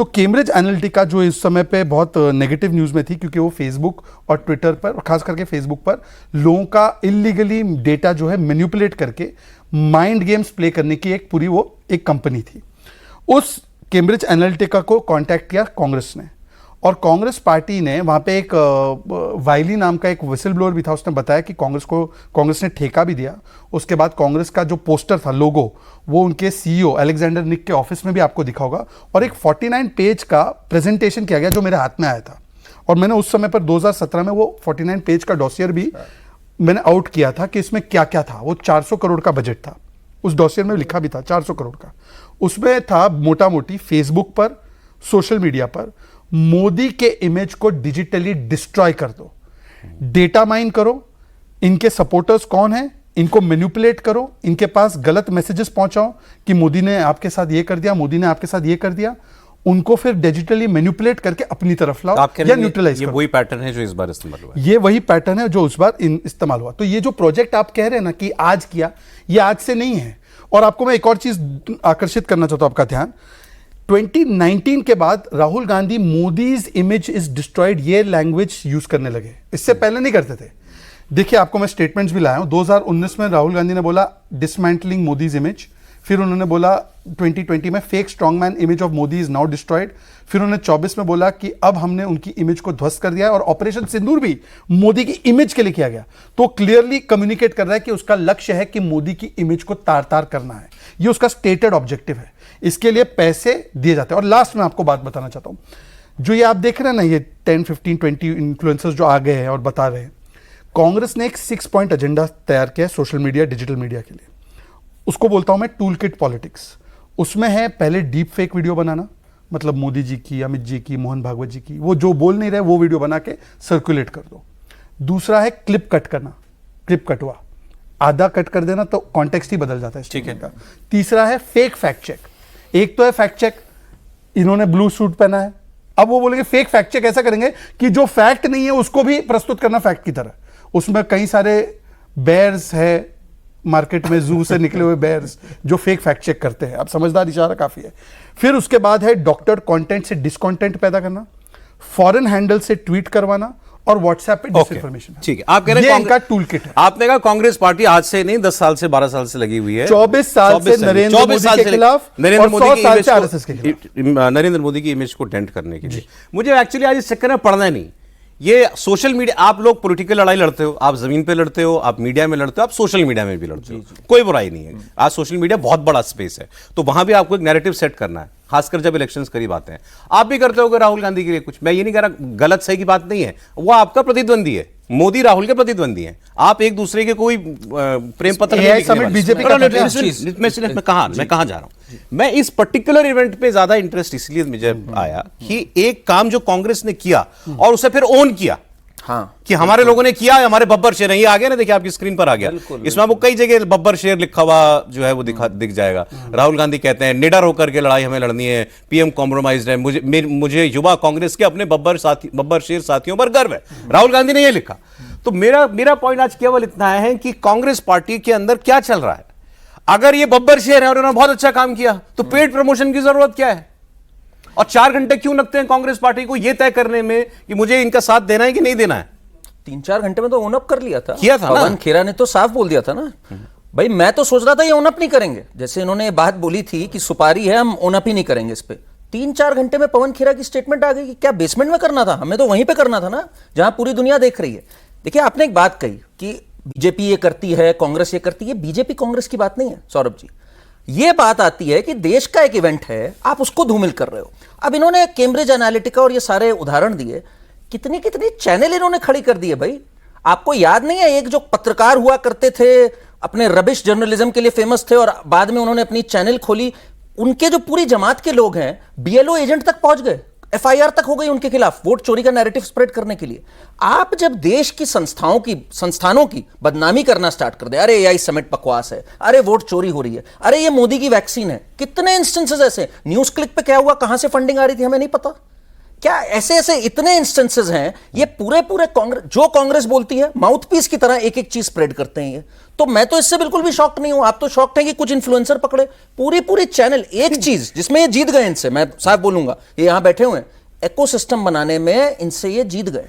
तो Cambridge Analytica जो इस समय पे बहुत नेगेटिव न्यूज़ में थी, क्योंकि वो फेसबुक और ट्विटर पर, और खास करके फेसबुक पर लोगों का इलीगली डेटा जो है मैनिपुलेट करके माइंड गेम्स प्ले करने की एक पूरी वो एक कंपनी थी। उस कैम्ब्रिज एनालिटिका को कांटेक्ट किया कांग्रेस ने, और कांग्रेस पार्टी ने वहाँ पे एक वाइली नाम का एक विसल ब्लोअर भी था, उसने बताया कि कांग्रेस ने ठेका भी दिया। उसके बाद कांग्रेस का जो पोस्टर था, लोगो, वो उनके सीईओ अलेक्जेंडर निक के ऑफिस में भी आपको दिखा होगा, और एक 49 पेज का प्रेजेंटेशन किया गया जो मेरे हाथ में आया था। और मैंने उस समय पर 2017 में वो 49 पेज का डॉसियर भी मैंने आउट किया था कि इसमें क्या क्या था। वो 400 करोड़ का बजट था, उस डॉसियर में लिखा भी था 400 करोड़ का। उसमें था मोटा मोटी फेसबुक पर, सोशल मीडिया पर मोदी के इमेज को डिजिटली डिस्ट्रॉय कर दो, डेटा माइन करो, इनके सपोर्टर्स कौन हैं इनको मैनिपुलेट करो, इनके पास गलत मैसेजेस पहुंचाओ कि मोदी ने आपके साथ ये कर दिया, मोदी ने आपके साथ ये कर दिया, उनको फिर डिजिटली मैनिपुलेट करके अपनी तरफ लाओ या न्यूट्रलाइज करो। वही पैटर्न है जो इस बार इस्तेमाल हुआ, ये वही पैटर्न है जो उस बार इस्तेमाल हुआ। तो ये जो प्रोजेक्ट आप कह रहे हैं ना कि आज किया, ये आज से नहीं है। और आपको मैं एक और चीज आकर्षित करना चाहता हूं आपका ध्यान। 2019 के बाद Rahul Gandhi Modi's image is destroyed ये लैंग्वेज यूज करने लगे, इससे पहले नहीं करते थे। देखिए, आपको मैं स्टेटमेंट्स भी लाया हूं। 2019 में राहुल गांधी ने बोला डिसमेंटलिंग मोदीज इमेज, फिर उन्होंने बोला 2020 में fake strongman image of Modi is now destroyed, फिर उन्होंने 24 में बोला कि अब हमने उनकी इमेज को ध्वस्त कर दिया है, और ऑपरेशन सिंदूर भी मोदी की इमेज के लिए किया गया। तो क्लियरली कम्युनिकेट कर रहा है कि उसका लक्ष्य है कि मोदी की इमेज को तार तार करना है, ये उसका स्टेटेड ऑब्जेक्टिव है। इसके लिए पैसे दिए जाते हैं। और लास्ट में आपको बात बताना चाहता हूं, जो ये आप देख रहे हैं ना, ये 10, 15, 20 इन्फ्लुएंसर्स जो आ गए हैं और बता रहे हैं, कांग्रेस ने एक 6 पॉइंट एजेंडा तैयार किया है सोशल मीडिया, डिजिटल मीडिया के लिए। उसको बोलता हूं मैं टूल किट पॉलिटिक्स। उसमें है पहले डीप फेक वीडियो बनाना, मतलब मोदी जी की, अमित जी की, मोहन भागवत जी की, वो जो बोल नहीं रहे वो वीडियो बना के सर्कुलेट कर दो। दूसरा है क्लिप कट करना, क्लिप कटवा, आधा कट कर देना तो कॉन्टेक्स्ट ही बदल जाता है, ठीक है। तीसरा है फेक फैक्ट चेक। एक तो है फैक्ट चेक, इन्होंने ब्लू सूट पहना है, अब वो बोलेंगे फेक फैक्ट चेक ऐसा करेंगे कि जो फैक्ट नहीं है उसको भी प्रस्तुत करना फैक्ट की तरह। उसमें कई सारे बेयर्स है मार्केट में, जू से निकले हुए बेयर्स जो फेक फैक्ट चेक करते हैं। अब समझदार इशारा काफी है। फिर उसके बाद है डॉक्टर कंटेंट से डिसकंटेंट पैदा करना, फॉरेन हैंडल से ट्वीट करवाना, और व्हाट्सएप पे डिसइंफॉर्मेशन। ठीक है, आप कह रहे हैं इनका टूल किट है। आपने कहा कांग्रेस पार्टी आज से नहीं 10 साल से 12 साल से लगी हुई है, 24 साल से नरेंद्र मोदी के खिलाफ, नरेंद्र मोदी की साल से आरएसएस के खिलाफ, नरेंद्र मोदी की इमेज को डेंट करने के लिए। मुझे एक्चुअली आज इस चक्कर में पढ़ना नहीं, ये सोशल मीडिया, आप लोग पॉलिटिकल लड़ाई लड़ते हो, आप जमीन पे लड़ते हो, आप मीडिया में लड़ते हो, आप सोशल मीडिया में भी लड़ते हो, कोई बुराई नहीं है। आज सोशल मीडिया बहुत बड़ा स्पेस है, तो वहां भी आपको एक नैरेटिव सेट करना है, खासकर जब इलेक्शंस करीब आते हैं। आप भी करते होगे राहुल गांधी के लिए कुछ, मैं ये नहीं कह रहा गलत सही की बात नहीं है, वो आपका प्रतिद्वंदी है, मोदी राहुल के प्रतिद्वंदी हैं। आप एक दूसरे के कोई प्रेम पत्र नहीं लिखने वाले। बीजेपी मैं कहां जा रहा हूं, मैं इस पर्टिकुलर इवेंट पे ज्यादा इंटरेस्ट इसलिए मुझे आया कि एक काम जो कांग्रेस ने किया और उसे फिर ओन किया, हाँ, कि हमारे लोगों ने किया, हमारे बब्बर शेर, ये आ गया ना, देखिए आपकी स्क्रीन पर आ गया, इसमें आपको कई जगह बब्बर शेर लिखा हुआ जो है वो दिख जाएगा। राहुल गांधी कहते हैं निडर होकर के लड़ाई हमें लड़नी है, पीएम कॉम्प्रोमाइज्ड है, मुझे युवा कांग्रेस के अपने बब्बर शेर साथियों पर गर्व है, राहुल गांधी ने ये लिखा। तो मेरा पॉइंट आज केवल इतना है कि कांग्रेस पार्टी के अंदर क्या चल रहा है। अगर ये बब्बर शेर है और उन्होंने बहुत अच्छा काम किया तो पेड प्रमोशन की जरूरत क्या है, और 4 घंटे क्यों लगते हैं कांग्रेस पार्टी को यह तय करने में कि मुझे इनका साथ देना है कि नहीं देना है। 3-4 घंटे में तो ओन अप कर लिया था, किया था ना। पवन खेरा ने तो साफ बोल दिया था ना, भाई मैं तो सोच रहा था ये ओन अप नहीं करेंगे, जैसे इन्होंने बात बोली थी कि सुपारी है हम ओन अप ही नहीं करेंगे इस पे। 3-4 घंटे में पवन खेरा की स्टेटमेंट आ गई कि क्या बेसमेंट में करना था, हमें तो वहीं पे करना था ना जहां पूरी दुनिया देख रही है। देखिए, आपने एक बात कही कि बीजेपी ये करती है, कांग्रेस ये करती है, बीजेपी कांग्रेस की बात नहीं है सौरभ जी, ये बात आती है कि देश का एक इवेंट है, आप उसको धूमिल कर रहे हो। अब इन्होंने कैम्ब्रिज एनालिटिका और ये सारे उदाहरण दिए, कितनी कितनी चैनल इन्होंने खड़ी कर दिए। भाई आपको याद नहीं है, एक जो पत्रकार हुआ करते थे अपने रबिश जर्नलिज्म के लिए फेमस थे और बाद में उन्होंने अपनी चैनल खोली, उनके जो पूरी जमात के लोग हैं बीएलओ एजेंट तक पहुंच गए, एफआईआर तक हो गई उनके खिलाफ वोट चोरी का नैरेटिव स्प्रेड करने के लिए। आप जब देश की संस्थानों की बदनामी करना स्टार्ट कर दे, अरे एआई समिट बकवास है, अरे वोट चोरी हो रही है, अरे ये मोदी की वैक्सीन है, कितने इंस्टेंसेस ऐसे, न्यूज क्लिक पे क्या हुआ, कहां से फंडिंग आ रही थी हमें नहीं पता। क्या ऐसे ऐसे इतने इंस्टेंसेस हैं, ये पूरे कांग्रेस, जो कांग्रेस बोलती है माउथपीस की तरह एक एक चीज स्प्रेड करते हैं ये। तो मैं तो इससे बिल्कुल भी शॉक्ड नहीं हूं। आप तो शॉक्ड हैं कि कुछ इन्फ्लुएंसर पकड़े, पूरी चैनल एक चीज जिसमें ये जीत गए इनसे, मैं साफ बोलूंगा, ये यहां बैठे हुए हैं, इकोसिस्टम बनाने में इनसे ये जीत गए।